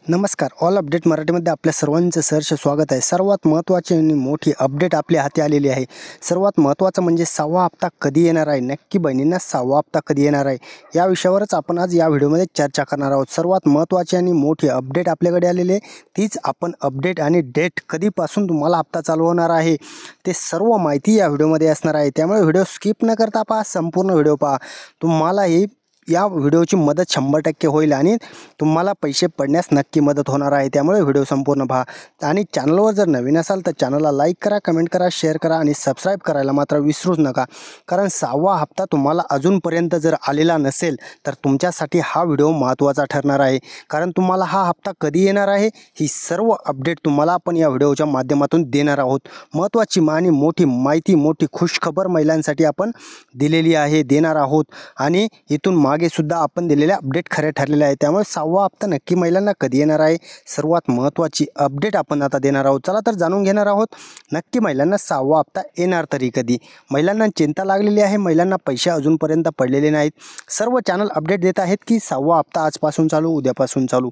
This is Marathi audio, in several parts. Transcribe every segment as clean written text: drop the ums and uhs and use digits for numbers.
नमस्कार. ऑल अपडेट मराठीमध्ये आपल्या सर्वांचं सहर्ष स्वागत आहे. सर्वात महत्त्वाची आणि मोठी अपडेट आपल्या हाती आलेली आहे. सर्वात महत्त्वाचं म्हणजे 6वा हप्ता कधी येणार आहे, नक्की बहिणींना 6वा हप्ता कधी येणार आहे, या विषयावरच आपण आज या व्हिडिओमध्ये चर्चा करणार आहोत. सर्वात महत्त्वाची आणि मोठी अपडेट आपल्याकडे आलेली आहे. तीच आपण अपडेट आणि डेट कधीपासून तुम्हाला हप्ता चालू होणार आहे ते सर्व माहिती या व्हिडिओमध्ये असणार आहे. त्यामुळे व्हिडिओ स्किप न करता पहा, संपूर्ण व्हिडिओ पहा. तुम्हालाही या व्हिडिओची मदत 100% होईल आणि तुम्हाला पैसे पडण्यास नक्की मदत होणार आहे. त्यामुळे व्हिडिओ संपूर्ण पहा आणि चॅनलवर जर नवीन असाल तर चॅनलला लाईक करा, कमेंट करा, शेअर करा आणि सबस्क्राईब करायला मात्र विसरूच नका. कारण 6वा हप्ता तुम्हाला अजूनपर्यंत जर आलेला नसेल तर तुमच्यासाठी हा व्हिडिओ महत्त्वाचा ठरणार आहे. कारण तुम्हाला हा हप्ता कधी येणार आहे ही सर्व अपडेट तुम्हाला आपण या व्हिडिओच्या माध्यमातून देणार आहोत. महत्त्वाची आणि मोठी माहिती, मोठी खुशखबर महिलांसाठी आपण दिलेली आहे, देणार आहोत आणि इथून मागे सुद्धा आपण दिलेल्या अपडेट खऱ्या ठरलेल्या आहे. त्यामुळे 6वा हप्ता नक्की महिलांना कधी येणार आहे, सर्वात महत्त्वाची अपडेट आपण आता देणार आहोत. चला तर जाणून घेणार आहोत नक्की महिलांना 6वा हप्ता येणार तरी कधी. महिलांना चिंता लागलेली आहे, महिलांना पैसे अजूनपर्यंत पडलेले नाहीत. सर्व चॅनल अपडेट देत आहेत की 6वा हप्ता आजपासून चालू, उद्यापासून चालू,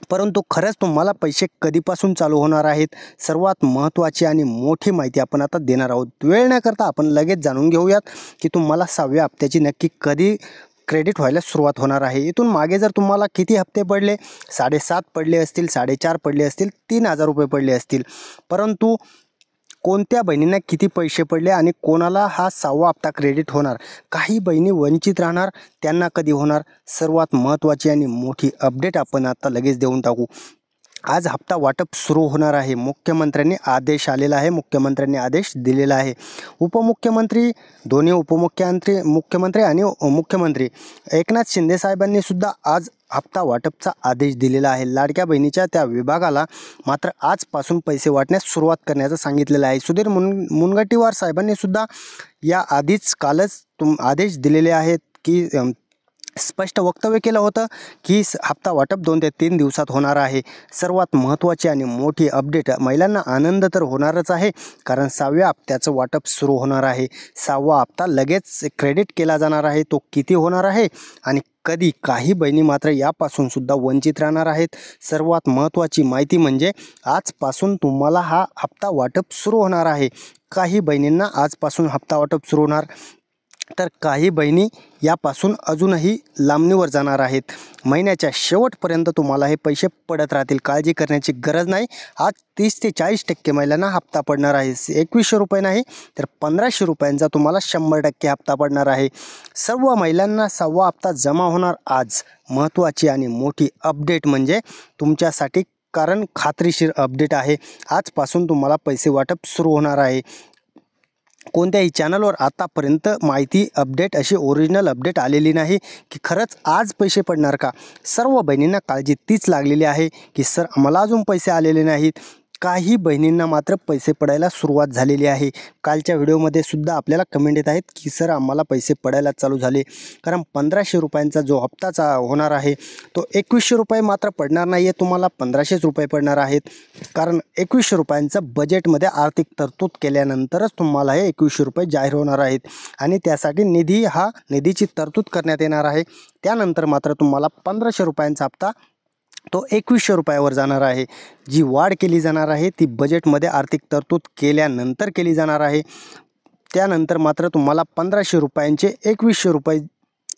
परंतु खरंच तुम्हाला पैसे कधीपासून चालू होणार आहेत, सर्वात महत्त्वाची आणि मोठी माहिती आपण आता देणार आहोत. वेळ न करता आपण लगेच जाणून घेऊयात की तुम्हाला 6व्या हप्त्याची नक्की कधी क्रेडिट व्हायला सुरुवात होणार आहे. इथून मागे जर तुम्हाला किती हप्ते पडले, 7.5 पडले असतील, 4.5 पडले असतील, 3,000 रुपये पडले असतील, परंतु कोणत्या बहिणींना किती पैसे पडले आणि कोणाला हा 6वा हप्ता क्रेडिट होणार, काही बहिणी वंचित राहणार, त्यांना कधी होणार, सर्वात महत्त्वाची आणि मोठी अपडेट आपण आता लगेच देऊन टाकू. आज हप्ता वाटप सुरू होणार आहे. मुख्यमंत्र्यांनी आदेश आलेला आहे, मुख्यमंत्र्यांनी आदेश दिलेला आहे. उपमुख्यमंत्री, दोन्ही मुख्यमंत्री आणि मुख्यमंत्री एकनाथ शिंदे साहेबांनी सुद्धा आज हप्ता वाटपचा आदेश दिलेला आहे. लाडक्या बहिणीच्या त्या विभागाला मात्र आजपासून पैसे वाटण्यास सुरुवात करण्याचं सांगितलेलं आहे. सुधीर मुनगंटीवार साहेबांनी सुद्धा या आधीच कालच आदेश दिलेले आहेत की स्पष्ट वक्तव्य केलं होतं की हप्ता वाटप 2 ते 3 दिवसात होणार आहे. सर्वात महत्त्वाची आणि मोठी अपडेट, महिलांना आनंद तर होणारच आहे कारण 6व्या हप्त्याचं वाटप सुरू होणार आहे. 6वा हप्ता लगेच क्रेडिट केला जाणार आहे. तो किती होणार आहे आणि कधी, काही बहिणी मात्र यापासून सुद्धा वंचित राहणार आहेत. सर्वात महत्त्वाची माहिती म्हणजे आजपासून तुम्हाला हा हप्ता वाटप सुरू होणार आहे. काही बहिणींना आजपासून हप्ता वाटप सुरू होणार, तर काही बहिणी यापासून अजूनही लांबणीवर जाणार आहेत. महिन्याच्या शेवटपर्यंत तुम्हाला हे पैसे पडत राहतील, काळजी करण्याची गरज नाही. आज 30 ते 40% महिलांना हप्ता पडणार आहे. 2100 रुपये नाही तर 1500 रुपयांचा तुम्हाला 100% हप्ता पडणार आहे. सर्व महिलांना 6वा हप्ता जमा होणार आज. महत्त्वाची आणि मोठी अपडेट म्हणजे तुमच्यासाठी, कारण खात्रीशीर अपडेट आहे. आजपासून तुम्हाला पैसे वाटप सुरू होणार आहे. कोणत्याही चॅनलवर आतापर्यंत माहिती, अपडेट, अशी ओरिजिनल अपडेट आलेली नाही की खरंच आज पैसे पडणार का. सर्व बहिणींना काळजी तीच लागलेली आहे की सर आम्हाला अजून पैसे आलेले नाहीत. काही बहिणींना मात्र पैसे पडायला सुरुवात झालेली आहे. कालच्या व्हिडिओमध्ये सुद्धा आपल्याला कमेंट येत आहेत की सर आम्हाला पैसे पडायला चालू झाले. कारण 1500 रुपयांचा जो हप्ताचा होणार आहे तो 2100 रुपये मात्र पडणार नाही आहे, तुम्हाला 1500 रुपये पडणार आहेत. कारण 2100 रुपयांचं बजेटमध्ये आर्थिक तरतूद केल्यानंतरच तुम्हाला हे 2100 रुपये जाहीर होणार आहेत आणि त्यासाठी निधीची तरतूद करण्यात येणार आहे. त्यानंतर मात्र तुम्हाला 1500 रुपयांचा हप्ता तो 2100 रुपयावर जाणार आहे. जी वाढ केली जाणार आहे ती बजेटमध्ये आर्थिक तरतूद केल्यानंतर केली जाणार आहे. त्यानंतर मात्र तुम्हाला 1500 रुपयांचे 2100 रुपये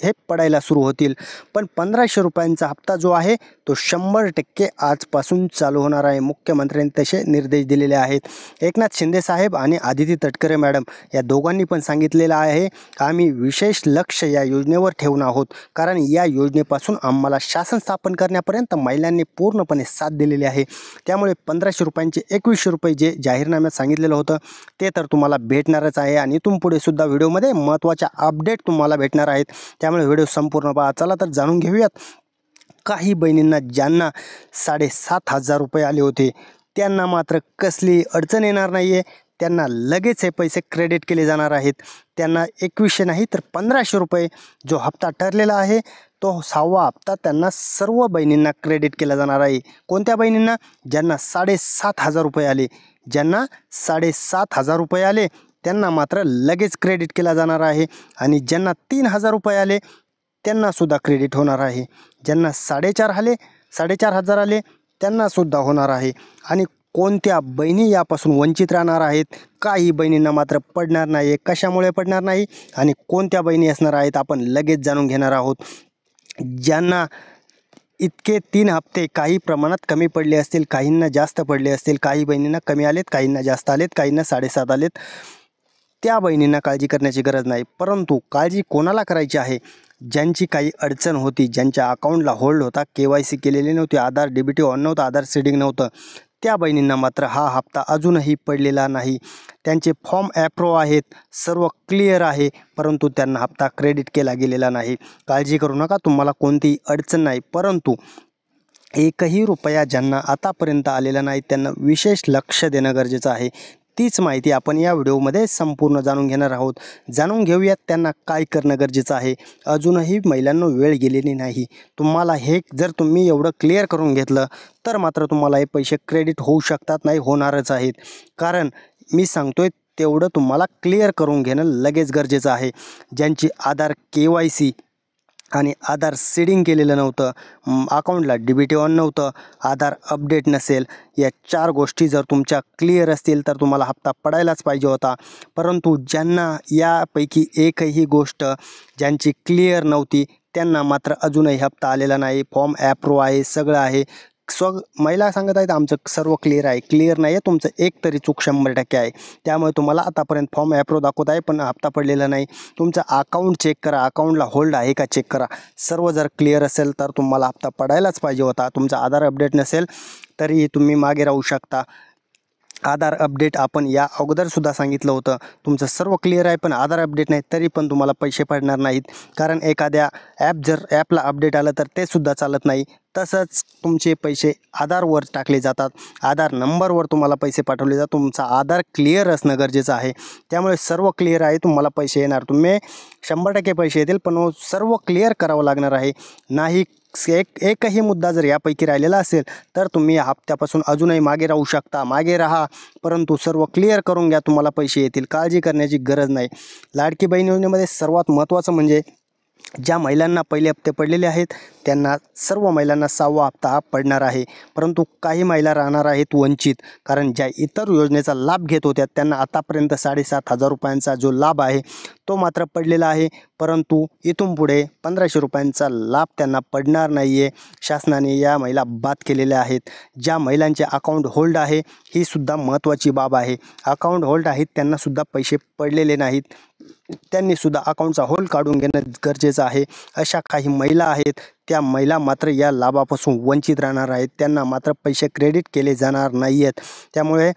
हे पडायला सुरू होतील. पण 1500 रुपयांचा हप्ता जो आहे तो 100% आजपासून चालू होणार आहे. मुख्यमंत्र्यांनी तसे निर्देश दिलेले आहेत. एकनाथ शिंदे साहेब आणि आदिती तटकरे मॅडम या दोघांनी पण सांगितलेलं आहे आम्ही विशेष लक्ष या योजनेवर ठेवून आहोत. कारण या योजनेपासून आम्हाला शासन स्थापन करण्यापर्यंत महिलांनी पूर्णपणे साथ दिलेली आहे. त्यामुळे 1500 रुपयांचे 2100 रुपये जे जाहीरनाम्यात सांगितलेलं होतं ते तर तुम्हाला भेटणारच आहे आणि इथून पुढे सुद्धा व्हिडिओमध्ये महत्त्वाच्या अपडेट तुम्हाला भेटणार आहेत. त्यामुळे व्हिडिओ संपूर्ण पहा. चला तर जाणून घेऊयात. काही बहिणींना ज्यांना 7500 रुपये आले होते त्यांना मात्र कसली अडचण येणार नाही आहे. त्यांना लगेच हे पैसे क्रेडिट केले जाणार आहेत. त्यांना 2100 नाही तर 1500 रुपये जो हप्ता ठरलेला आहे तो 6वा हप्ता त्यांना सर्व बहिणींना क्रेडिट केला जाणार आहे. कोणत्या बहिणींना? ज्यांना 7500 रुपये आले. ज्यांना 7500 रुपये आले त्यांना मात्र लगेच क्रेडिट केला जाणार आहे आणि ज्यांना 3000 रुपये आले त्यांना सुद्धा क्रेडिट होणार आहे. ज्यांना 4.5 आले 4,500 आले त्यांनासुद्धा होणार आहे. आणि कोणत्या बहिणी यापासून वंचित राहणार आहेत, काही बहिणींना मात्र पडणार नाही आहे. कशामुळे पडणार नाही आणि कोणत्या बहिणी असणार आहेत आपण लगेच जाणून घेणार आहोत. ज्यांना इतके 3 हप्ते काही प्रमाणात कमी पडले असतील, काहींना जास्त पडले असतील, काही बहिणींना कमी आलेत, काहींना जास्त आलेत, काहींना 7.5 आलेत, त्या बहिणींना काळजी करण्याची गरज नाही. परंतु काळजी कोणाला करायची आहे, ज्यांची काही अडचण होती, ज्यांच्या अकाउंटला होल्ड होता, KYC केलेली नव्हती, आधार DBT ऑन नव्हतं, आधार सीडिंग नव्हतं, त्या बहिणींना मात्र हा हप्ता अजूनही पडलेला नाही. त्यांचे फॉर्म ॲप्रूव्ह आहेत, सर्व क्लिअर आहे, परंतु त्यांना हप्ता क्रेडिट केला गेलेला नाही. काळजी करू नका, तुम्हाला कोणतीही अडचण नाही. परंतु एकही रुपया ज्यांना आतापर्यंत आलेला नाही त्यांना विशेष लक्ष देणं गरजेचं आहे. तीच माहिती आपण या व्हिडिओमध्ये संपूर्ण जाणून घेणार आहोत. जाणून घेऊयात त्यांना काय करणं गरजेचं आहे. अजूनही महिलांना वेळ गेलेली नाही. तुम्हाला हे जर तुम्ही एवढं क्लिअर करून घेतलं तर मात्र तुम्हाला हे पैसे क्रेडिट होऊ शकतात, नाही होणारच आहेत. कारण मी सांगतोय तेवढं तुम्हाला क्लिअर करून घेणं लगेच गरजेचं आहे. ज्यांची आधार KYC आणि आधार सीडिंग केलेलं नव्हतं, अकाउंटला DBT ऑन नव्हतं, आधार अपडेट नसेल, या 4 गोष्टी जर तुमच्या क्लिअर असतील तर तुम्हाला हप्ता पडायलाच पाहिजे होता. परंतु ज्यांना यापैकी एकही गोष्ट ज्यांची क्लिअर नव्हती त्यांना मात्र अजूनही हप्ता आलेला नाही. फॉर्म ॲप्रूव्ह आहे, सगळं आहे. महिला सांगत आहेत आमचं सर्व क्लिअर आहे. क्लिअर नाही आहे, तुमचं एक तरी चूक 100% आहे. त्यामुळे तुम्हाला आतापर्यंत फॉर्म ॲप्रूव्ह दाखवत आहे पण हप्ता पडलेला नाही. तुमचं अकाउंट चेक करा, अकाउंटला होल्ड आहे का चेक करा. सर्व जर क्लिअर असेल तर तुम्हाला हप्ता पडायलाच पाहिजे होता. तुमचा आधार अपडेट नसेल तरीही तुम्ही मागे राहू शकता. आधार अपडेट आपण या अगोदरसुद्धा सांगितलं होतं. तुमचं सर्व क्लिअर आहे पण आधार अपडेट नाही तरी पण तुम्हाला पैसे पडणार नाहीत. कारण एखाद्या ॲपला अपडेट आलं तर ते सुद्धा चालत नाही. तसंच तुमचे पैसे आधारवर टाकले जातात, आधार नंबरवर तुम्हाला पैसे पाठवले जातात. तुमचा आधार क्लिअर असणं गरजेचं आहे. त्यामुळे सर्व क्लिअर आहे, तुम्हाला पैसे येणार. तुम्ही 100% पैसे येतील पण सर्व क्लिअर करावं लागणार आहे. नाही एकही मुद्दा जर यापैकी राहिलेला असेल तर तुम्ही या हप्त्यापासून अजूनही मागे राहू शकता. मागे राहा, परंतु सर्व क्लिअर करून घ्या, तुम्हाला पैसे येतील. काळजी करण्याची गरज नाही. लाडकी बहीण योजनेमध्ये सर्वात महत्त्वाचं म्हणजे ज्या महिलांना पहिले हप्ते पडलेले आहेत त्यांना, सर्व महिलांना 6वा हप्ता हा पडणार आहे. परंतु काही महिला राहणार आहेत वंचित. कारण ज्या इतर योजनेचा लाभ घेत होत्या त्यांना आतापर्यंत 7,500 रुपयांचा जो लाभ आहे तो मात्र पडलेला आहे. परंतु इथून पुढे 1,500 रुपयांचा लाभ त्यांना पडणार नाही आहे. शासनाने या महिला बाद केलेल्या आहेत. ज्या महिलांचे अकाउंट होल्ड आहे, ही सुद्धा महत्त्वाची बाब आहे. अकाउंट होल्ड आहेत त्यांनासुद्धा पैसे पडलेले नाहीत. त्यांनीसुद्धा अकाउंटचा होल्ड काढून घेणं गरजेचं आहे. अशा काही महिला आहेत, त्या महिला मात्र या लाभापासून वंचित राहणार आहेत. त्यांना मात्र पैसे क्रेडिट केले जाणार नाही आहेत. त्यामुळे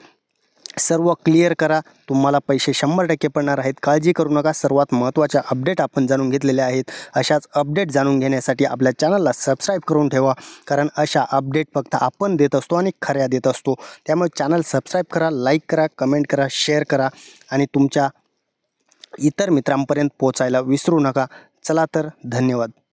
सर्व क्लिअर करा, तुम्हाला पैसे 100% पडणार आहेत. काळजी करू नका. सर्वात महत्त्वाच्या अपडेट आपण जाणून घेतलेल्या आहेत. अशाच अपडेट जाणून घेण्यासाठी आपल्या चॅनलला सबस्क्राईब करून ठेवा. कारण अशा अपडेट फक्त आपण देत असतो आणि खऱ्या देत असतो. त्यामुळे चॅनल सबस्क्राईब करा, लाईक करा, कमेंट करा, शेअर करा आणि तुमच्या इतर मित्रांपर्यंत पोहोचायला विसरू नका. चला तर, धन्यवाद.